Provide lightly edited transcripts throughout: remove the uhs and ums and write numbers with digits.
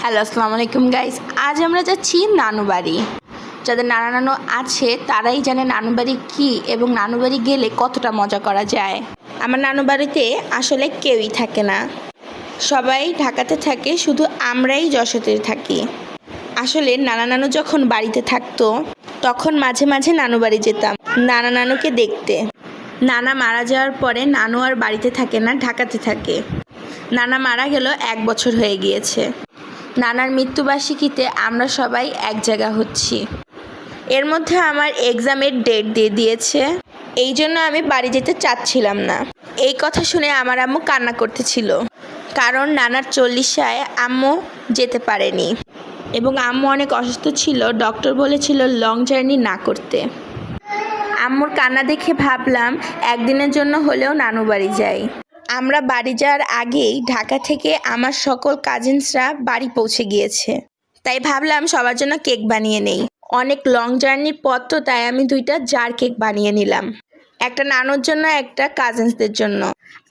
Hello, আসসালামু আলাইকুম guys. আজ আমরা যাচ্ছি নানু বাড়ি। যাদের নানা নানু আছে তারাই জানে নানু বাড়ি কী এবং নানু বাড়ি গেলে কতটা মজা করা যায়। আমার নানু বাড়িতে আসলে কেউই থাকে না, সবাই ঢাকাতে থাকে, শুধু আমরাই যশোরে থাকি। আসলে নানা নানু যখন বাড়িতে থাকতো তখন মাঝে মাঝে নানু বাড়ি যেতাম নানা নানুকে দেখতে। নানা মারা যাওয়ার পরে নানু আর বাড়িতে থাকে না, ঢাকাতে থাকে। নানা মারা গেল 1 বছর হয়ে গিয়েছে। নানার মৃত্যুবার্ষিকীতে আমরা সবাই এক জায়গা হচ্ছি। এর মধ্যে আমার এক্সামের ডেট দিয়ে দিয়েছে, এই জন্য আমি বাড়ি যেতে চাচ্ছিলাম না। এই কথা শুনে আমার আম্মু কান্না করতেছিল, কারণ নানার 40-আয় আম্মু যেতে পারেনি এবং আম্মু অনেক অসুস্থ ছিল। ডক্টর বলেছিল লং জার্নি না করতে। আম্মুর কান্না দেখে ভাবলাম একদিনের জন্য হলেও নানু বাড়ি যাই। আমরা বাড়ি যাওয়ার আগেই ঢাকা থেকে আমার সকল কাজিনসরা বাড়ি পৌঁছে গিয়েছে, তাই ভাবলাম সবার জন্য কেক বানিয়ে নেই। অনেক লং জার্নির পর তো, তাই আমি 2টা জার কেক বানিয়ে নিলাম, একটা নানুর জন্য, একটা কাজিনসদের জন্য।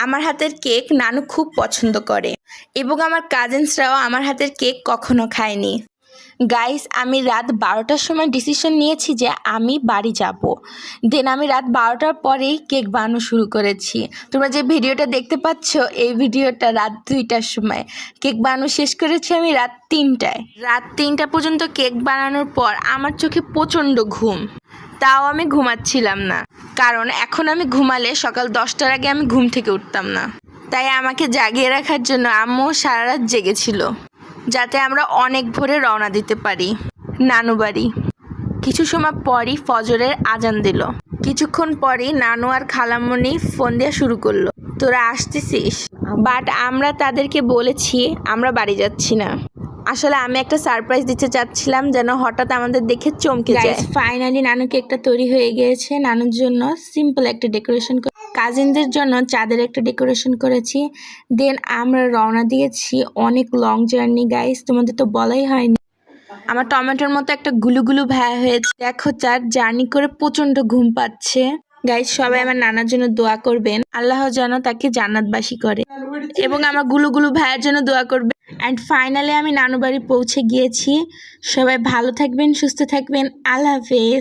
আমার হাতের কেক নানু খুব পছন্দ করে এবং আমার কাজিনসরাও আমার হাতের কেক কখনো খায়নি। গাইস, আমি রাত 12টার সময় ডিসিশন নিয়েছি যে আমি বাড়ি যাব। দেন আমি রাত 12টার পরেই কেক বানানো শুরু করেছি। তোমরা যে ভিডিওটা দেখতে পাচ্ছ, এই ভিডিওটা রাত 2টার সময়। কেক বানানো শেষ করেছি আমি রাত 3টায়। রাত 3টা পর্যন্ত কেক বানানোর পর আমার চোখে প্রচণ্ড ঘুম, তাও আমি ঘুমাচ্ছিলাম না, কারণ এখন আমি ঘুমালে সকাল 10টার আগে আমি ঘুম থেকে উঠতাম না। তাই আমাকে জাগিয়ে রাখার জন্য আম্মু সারা রাত জেগেছিল, যাতে আমরা অনেক ভোরে রওনা দিতে পারি নানু বাড়ি। কিছু সময় পরই ফজরের আজান দিল। কিছুক্ষণ পরই নানু আর খালামণি ফোন দেওয়া শুরু করলো, তোরা আসতেছিস? বাট আমরা তাদেরকে বলেছি আমরা বাড়ি যাচ্ছি না। আসলে আমি একটা সারপ্রাইজ দিতে চাচ্ছিলাম, যেন হঠাৎ আমাদের দেখে চমকে যায়। ফাইনালি নানু কেকটা তৈরি হয়ে গিয়েছে। নানুর জন্য সিম্পল একটা ডেকোরেশন, কাজিনদের জন্য চাঁদের একটা ডেকোরেশন করেছি। দেন আমরা রওনা দিয়েছি অনেক লং জার্নি গাইস, তোমাদের তো বলাই হয়নি। আমার টমেটোর মতো একটা গুলুগুলু ভায়া হয়েছে। দেখো, জার্নি করে প্রচণ্ড ঘুম পাচ্ছে। গাইস, সবাই আমার নানার জন্য দোয়া করবেন, আল্লাহ যেন তাকে জান্নাতবাসী করে, এবং আমার গুলুগুলু ভাইয়ের জন্য দোয়া করবেন। অ্যান্ড ফাইনালি আমি নানু বাড়ি পৌঁছে গিয়েছি। সবাই ভালো থাকবেন, সুস্থ থাকবেন। আল্লাহ হাফেজ।